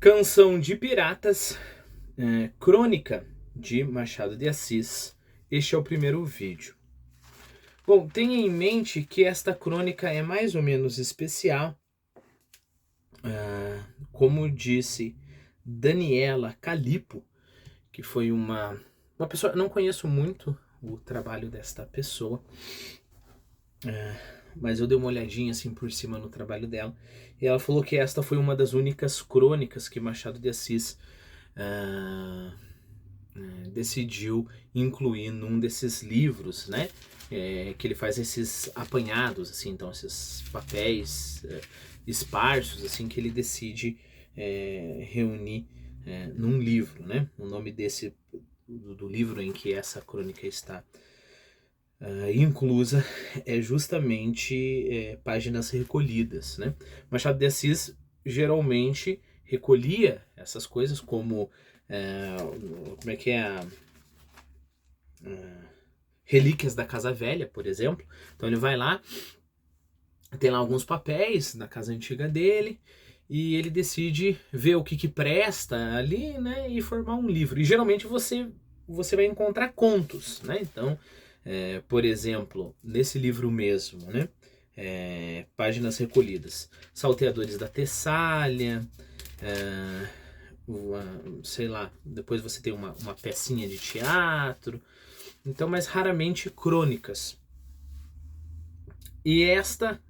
Canção de Piratas, Crônica de Machado de Assis. Este é o primeiro vídeo. Bom, tenha em mente que esta crônica é mais ou menos especial. Como disse Daniela Calipo, que foi uma pessoa, não conheço muito o trabalho desta pessoa, mas eu dei uma olhadinha assim por cima no trabalho dela, e ela falou que esta foi uma das únicas crônicas que Machado de Assis decidiu incluir num desses livros, né? Que ele faz esses apanhados, assim, então esses papéis esparsos, assim, que ele decide reunir num livro, né? O nome do livro em que essa crônica está inclusa é justamente Páginas Recolhidas, né? Machado de Assis geralmente recolhia essas coisas como como é que é Relíquias da Casa Velha, por exemplo. Então ele vai lá, tem lá alguns papéis da casa antiga dele, e ele decide ver o que presta ali, né, e formar um livro. E geralmente você vai encontrar contos, né? Então, por exemplo, nesse livro mesmo, né, Páginas Recolhidas, Salteadores da Tessália, sei lá, depois você tem uma pecinha de teatro, então, mas raramente crônicas. E esta,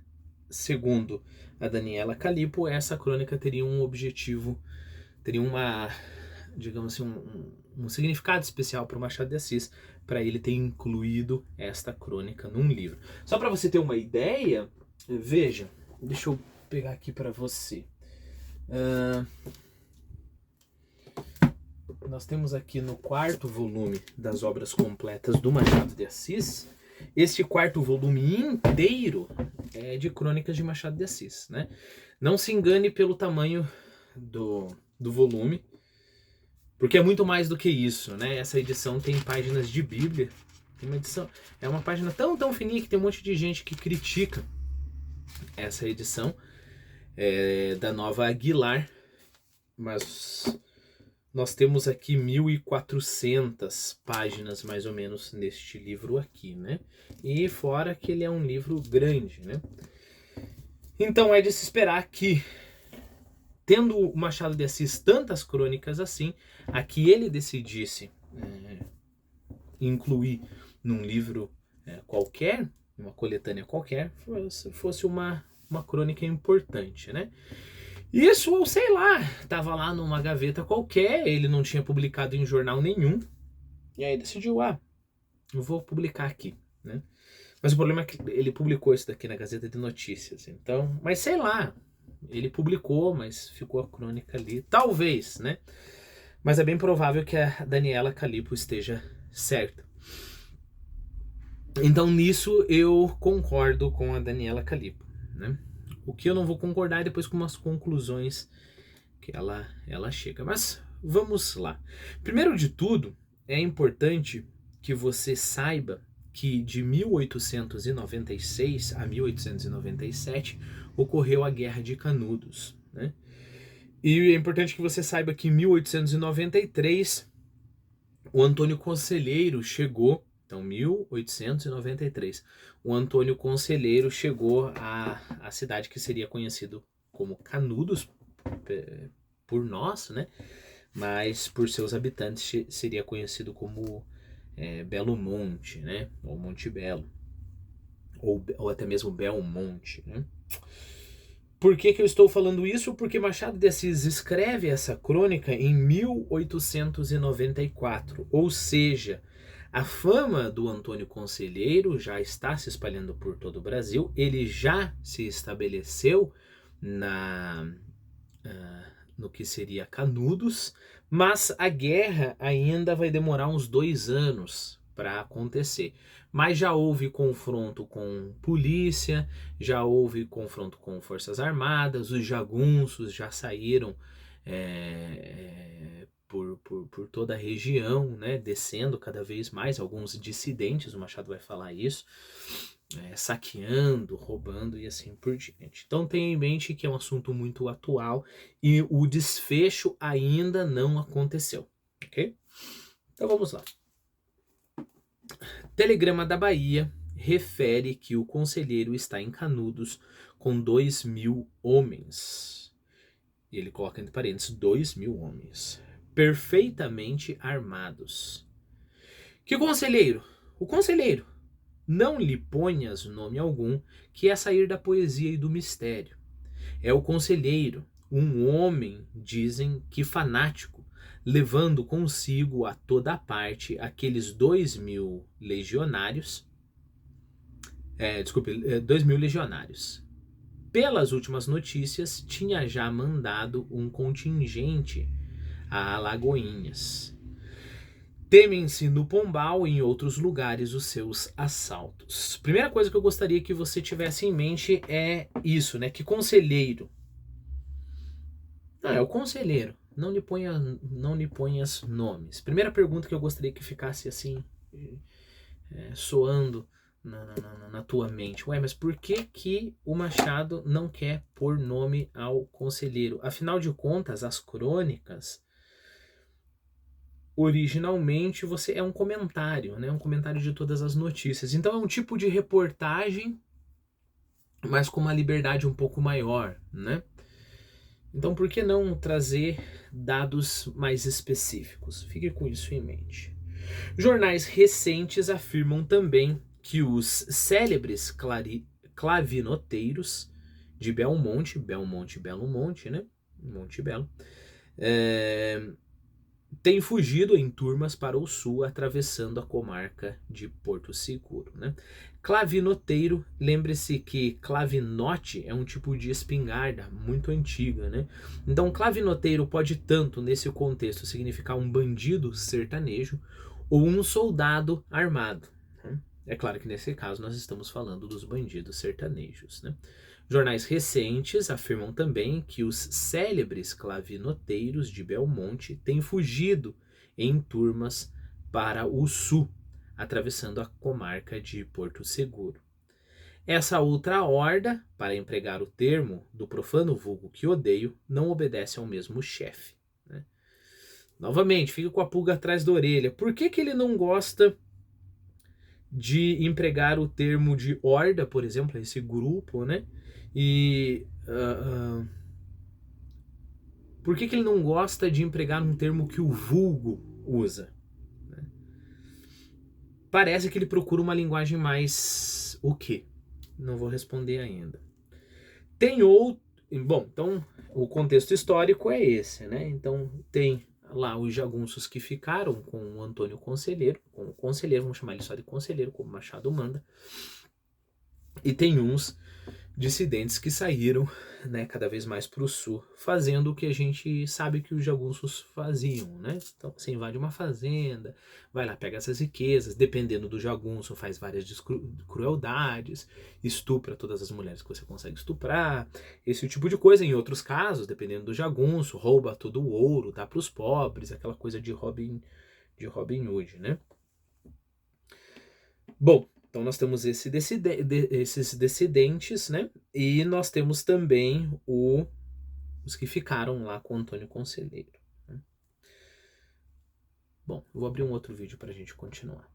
segundo a Daniela Calipo, essa crônica teria um objetivo, teria uma, digamos assim, um significado especial para o Machado de Assis, para ele ter incluído esta crônica num livro. Só para você ter uma ideia, veja, deixa eu pegar aqui para você. Nós temos aqui no quarto volume das obras completas do Machado de Assis, este quarto volume inteiro é de crônicas de Machado de Assis, né? Não se engane pelo tamanho do volume, porque é muito mais do que isso, né? Essa edição tem páginas de Bíblia, tem uma edição, é uma página tão fininha que tem um monte de gente que critica essa edição da Nova Aguilar, mas nós temos aqui 1.400 páginas, mais ou menos, neste livro aqui, né? E fora que ele é um livro grande, né? Então é de se esperar que, tendo o Machado de Assis tantas crônicas assim, a que ele decidisse incluir num livro qualquer, uma coletânea qualquer, fosse uma crônica importante, né? Isso, ou sei lá, tava lá numa gaveta qualquer, ele não tinha publicado em jornal nenhum, e aí decidiu, eu vou publicar aqui, né? Mas o problema é que ele publicou isso daqui na Gazeta de Notícias, então, mas sei lá, ele publicou, mas ficou a crônica ali, talvez, né? Mas é bem provável que a Daniela Calipo esteja certa. Então nisso eu concordo com a Daniela Calipo, né? O que eu não vou concordar é depois com umas conclusões que ela chega. Mas vamos lá. Primeiro de tudo, é importante que você saiba que de 1896 a 1897 ocorreu a Guerra de Canudos, né? E é importante que você saiba que em 1893 o Antônio Conselheiro chegou. Então, 1893, o Antônio Conselheiro chegou à cidade que seria conhecido como Canudos por nós, né? Mas por seus habitantes seria conhecido como Belo Monte, né? Ou Monte Belo, ou até mesmo Belmonte, né? Por que eu estou falando isso? Porque Machado de Assis escreve essa crônica em 1894, ou seja, a fama do Antônio Conselheiro já está se espalhando por todo o Brasil, ele já se estabeleceu no que seria Canudos, mas a guerra ainda vai demorar uns 2 anos para acontecer. Mas já houve confronto com polícia, já houve confronto com forças armadas, os jagunços já saíram por toda a região, né, descendo cada vez mais, alguns dissidentes, o Machado vai falar isso, saqueando, roubando e assim por diante. Então tenha em mente que é um assunto muito atual e o desfecho ainda não aconteceu, ok? Então vamos lá. Telegrama da Bahia refere que o conselheiro está em Canudos com 2.000 homens. E ele coloca entre parênteses 2.000 homens, perfeitamente armados. Que conselheiro? O conselheiro. Não lhe ponhas nome algum, que é sair da poesia e do mistério. É o conselheiro, um homem, dizem que fanático, levando consigo a toda parte aqueles 2.000 legionários. 2.000 legionários. Pelas últimas notícias, tinha já mandado um contingente a Alagoinhas. Temem-se no Pombal e em outros lugares os seus assaltos. Primeira coisa que eu gostaria que você tivesse em mente é isso, né? Que conselheiro. Não, é o conselheiro. Não lhe ponhas nomes. Primeira pergunta que eu gostaria que ficasse assim, soando na tua mente. Ué, mas por que que o Machado não quer pôr nome ao conselheiro? Afinal de contas, as crônicas originalmente você é um comentário, né? Um comentário de todas as notícias. Então é um tipo de reportagem, mas com uma liberdade um pouco maior, né? Então por que não trazer dados mais específicos? Fique com isso em mente. Jornais recentes afirmam também que os célebres clavinoteiros de Belmonte, Belo Monte, né? Monte Belo, tem fugido em turmas para o sul, atravessando a comarca de Porto Seguro, né? Clavinoteiro, lembre-se que clavinote é um tipo de espingarda muito antiga, né? Então, clavinoteiro pode tanto, nesse contexto, significar um bandido sertanejo ou um soldado armado, né? É claro que nesse caso nós estamos falando dos bandidos sertanejos, né? Jornais recentes afirmam também que os célebres clavinoteiros de Belmonte têm fugido em turmas para o sul, atravessando a comarca de Porto Seguro. Essa outra horda, para empregar o termo do profano vulgo que odeio, não obedece ao mesmo chefe, né? Novamente, fica com a pulga atrás da orelha. Por que que ele não gosta de empregar o termo de horda, por exemplo, esse grupo, né? E por que que ele não gosta de empregar um termo que o vulgo usa? Né? Parece que ele procura uma linguagem mais o quê? Não vou responder ainda. Tem outro... Bom, então o contexto histórico é esse, né? Então tem lá os jagunços que ficaram com o Antônio Conselheiro, com o conselheiro, vamos chamar ele só de conselheiro, como Machado manda. E tem uns dissidentes que saíram, né, cada vez mais para o sul, fazendo o que a gente sabe que os jagunços faziam, né? Então você invade uma fazenda, vai lá, pega essas riquezas, dependendo do jagunço, faz várias crueldades, estupra todas as mulheres que você consegue estuprar, esse tipo de coisa. Em outros casos, dependendo do jagunço, rouba todo o ouro, dá para os pobres, aquela coisa de Robin Hood, né? Bom, então nós temos esses dissidentes, né? E nós temos também os que ficaram lá com o Antônio Conselheiro, né? Bom, eu vou abrir um outro vídeo para a gente continuar.